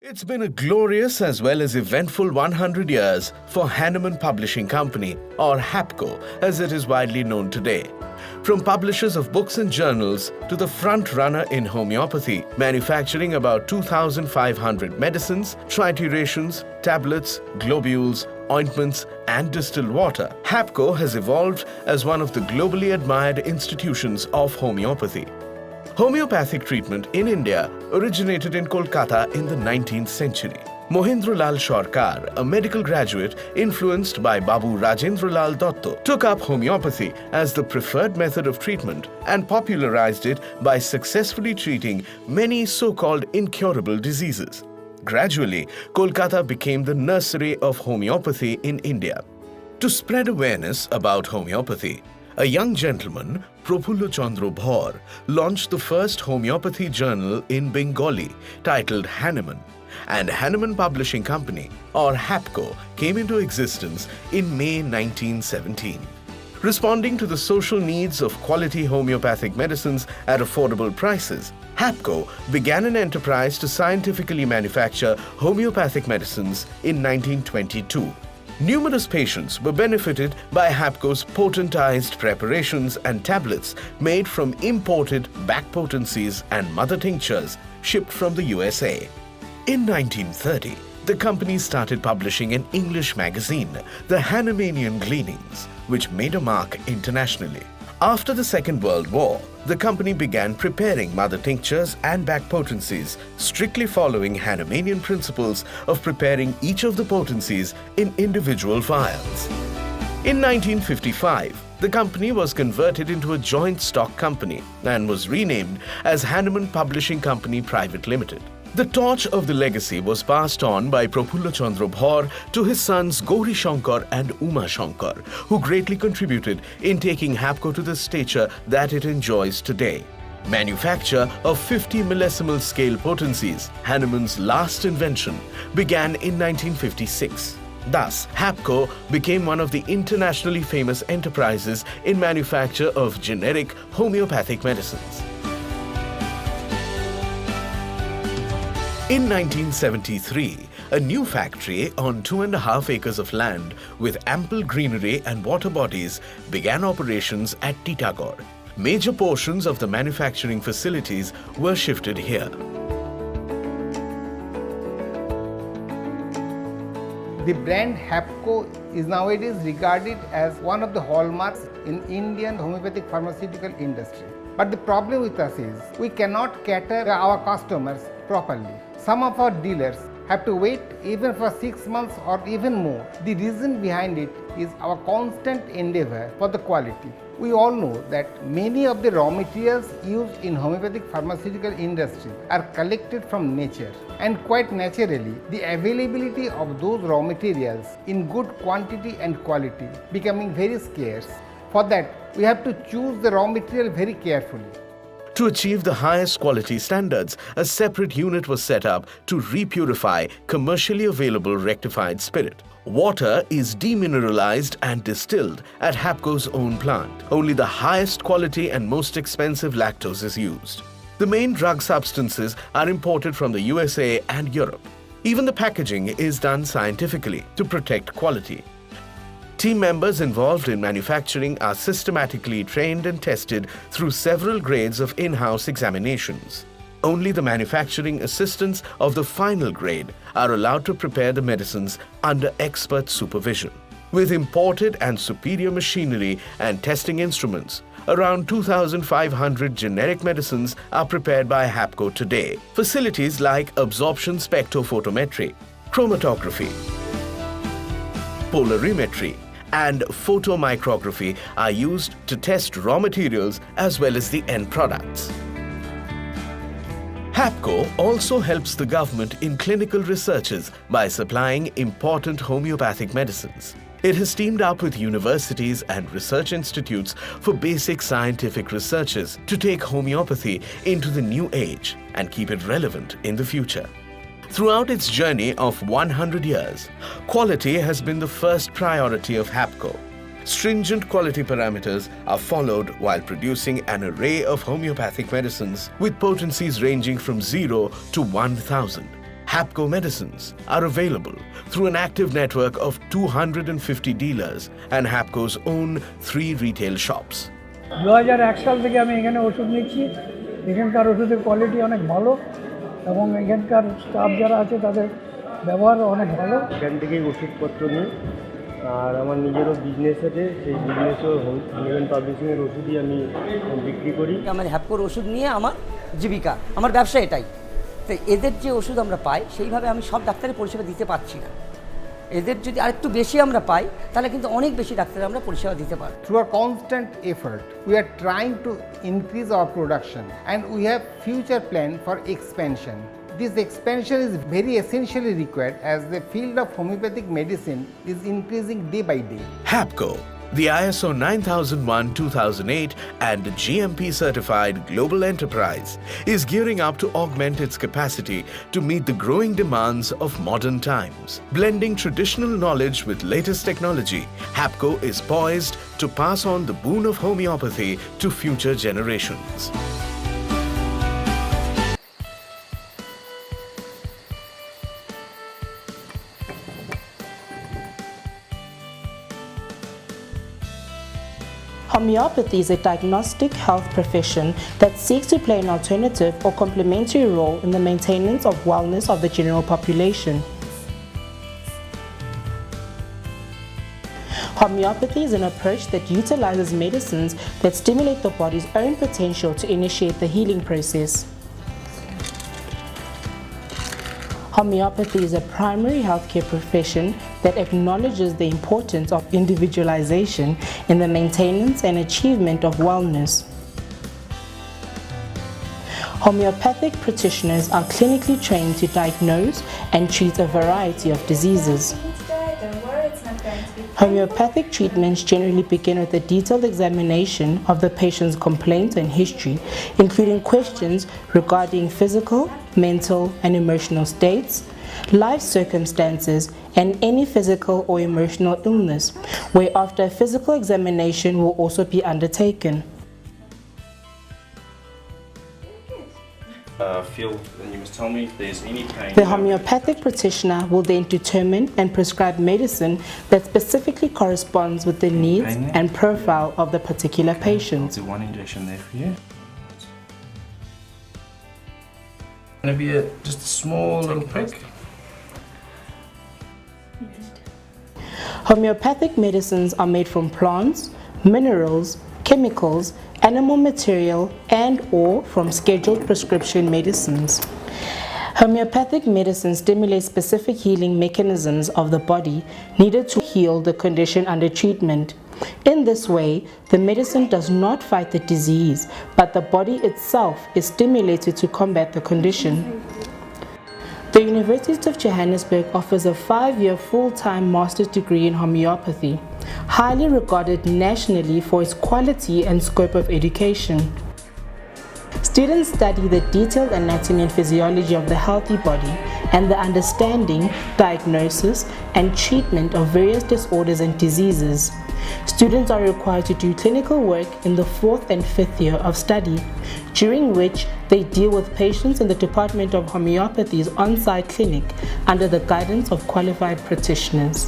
It's been a glorious as well as eventful 100 years for Hahnemann Publishing Company, or HAPCO as it is widely known today. From publishers of books and journals to the front runner in homeopathy, manufacturing about 2,500 medicines, triturations, tablets, globules, ointments, and distilled water, HAPCO has evolved as one of the globally admired institutions of homeopathy. Homeopathic treatment in India originated in Kolkata in the 19th century. Mohindralal Sarkar, a medical graduate influenced by Babu Rajendralal Dotto, took up homeopathy as the preferred method of treatment and popularized it by successfully treating many so-called incurable diseases. Gradually, Kolkata became the nursery of homeopathy in India. To spread awareness about homeopathy, a young gentleman, Prafullo Chandra Bhaur, launched the first homeopathy journal in Bengali titled Hahnemann, and Hahnemann Publishing Company, or HAPCO, came into existence in May 1917. Responding to the social needs of quality homeopathic medicines at affordable prices, HAPCO began an enterprise to scientifically manufacture homeopathic medicines in 1922. Numerous patients were benefited by HAPCO's potentized preparations and tablets made from imported back potencies and mother tinctures shipped from the USA. In 1930, the company started publishing an English magazine, the Hahnemannian Gleanings, which made a mark internationally. After the Second World War, the company began preparing mother tinctures and back potencies, strictly following Hahnemannian principles of preparing each of the potencies in individual vials. In 1955, the company was converted into a joint stock company and was renamed as Hahnemann Publishing Company Private Limited. The torch of the legacy was passed on by Prafullo Chandra Bhaur to his sons Gauri Shankar and Uma Shankar, who greatly contributed in taking HAPCO to the stature that it enjoys today. Manufacture of 50 millesimal scale potencies, Hahnemann's last invention, began in 1956. Thus, HAPCO became one of the internationally famous enterprises in manufacture of generic homeopathic medicines. In 1973, a new factory on 2.5 acres of land with ample greenery and water bodies began operations at Titagore. Major portions of the manufacturing facilities were shifted here. The brand HAPCO is nowadays regarded as one of the hallmarks in Indian homeopathic pharmaceutical industry. But the problem with us is we cannot cater our customers properly. Some of our dealers have to wait even for 6 months or even more. The reason behind it is our constant endeavor for the quality. We all know that many of the raw materials used in homeopathic pharmaceutical industry are collected from nature, and quite naturally the availability of those raw materials in good quantity and quality becoming very scarce. For that, we have to choose the raw material very carefully. To achieve the highest quality standards, a separate unit was set up to repurify commercially available rectified spirit. Water is demineralized and distilled at HAPCO's own plant. Only the highest quality and most expensive lactose is used. The main drug substances are imported from the USA and Europe. Even the packaging is done scientifically to protect quality. Team members involved in manufacturing are systematically trained and tested through several grades of in-house examinations. Only the manufacturing assistants of the final grade are allowed to prepare the medicines under expert supervision. With imported and superior machinery and testing instruments, around 2,500 generic medicines are prepared by HAPCO today. Facilities like absorption spectrophotometry, chromatography, polarimetry, and photomicrography are used to test raw materials as well as the end products. HAPCO also helps the government in clinical researches by supplying important homeopathic medicines. It has teamed up with universities and research institutes for basic scientific researches to take homeopathy into the new age and keep it relevant in the future. Throughout its journey of 100 years, quality has been the first priority of HAPCO. Stringent quality parameters are followed while producing an array of homeopathic medicines with potencies ranging from 0 to 1000. Hapco medicines are available through an active network of 250 dealers and Hapco's own 3 retail shops. 2001 সাল থেকে আমি এখানে ওষুধ নিচ্ছি। এখানকার ওষুধের quality অনেক ভালো এবং এখানকার স্টাফ যারা আছে তাদের ব্যবহার অনেক ভালো। এখান থেকেই ওষুধপত্র নিই আর আমার নিজেরও বিজনেস আছে, সেই বিজনেসও হোমিওপ্যাথি পাবলিশিংয়ের ওষুধই আমি বিক্রি করি। আমার হ্যাপকোর ওষুধ নিয়ে আমার জীবিকা, আমার ব্যবসা এটাই। তো এদের যে ওষুধ আমরা পাই সেইভাবে আমি সব ডাক্তারের পরিষেবা দিতে পারছি না। এদের যদি আরেকটু বেশি আমরা পাই তাহলে কিন্তু অনেক বেশি ডাক্তার আমরা পরিষেবা দিতে পারব। Through our constant effort, we are trying to increase our production and we have future plan for expansion. This expansion is very essentially required as the field of homeopathic medicine is increasing day by day. Hapco, the ISO 9001-2008 and GMP certified global enterprise, is gearing up to augment its capacity to meet the growing demands of modern times. Blending traditional knowledge with latest technology, Hapco is poised to pass on the boon of homeopathy to future generations. Homeopathy is a diagnostic health profession that seeks to play an alternative or complementary role in the maintenance of wellness of the general population. Homeopathy is an approach that utilizes medicines that stimulate the body's own potential to initiate the healing process. Homeopathy is a primary healthcare profession that acknowledges the importance of individualization in the maintenance and achievement of wellness. Homeopathic practitioners are clinically trained to diagnose and treat a variety of diseases. Homeopathic treatments generally begin with a detailed examination of the patient's complaints and history, including questions regarding physical, mental, and emotional states, life circumstances, and any physical or emotional illness, whereafter a physical examination will also be undertaken. And you must tell me if there's any pain. The homeopathic practitioner will then determine and prescribe medicine that specifically corresponds with the needs and profile of the particular patient. I'll do one injection there for you. Going to be just a small little prick. Homeopathic medicines are made from plants, minerals, chemicals, animal material, and/or from scheduled prescription medicines. Homeopathic medicine stimulates specific healing mechanisms of the body needed to heal the condition under treatment. In this way, the medicine does not fight the disease, but the body itself is stimulated to combat the condition. The University of Johannesburg offers a 5-year full-time master's degree in homeopathy, highly regarded nationally for its quality and scope of education. Students study the detailed anatomy and physiology of the healthy body and the understanding, diagnosis, and treatment of various disorders and diseases. Students are required to do clinical work in the 4th and 5th year of study, during which they deal with patients in the Department of Homeopathy's on-site clinic under the guidance of qualified practitioners.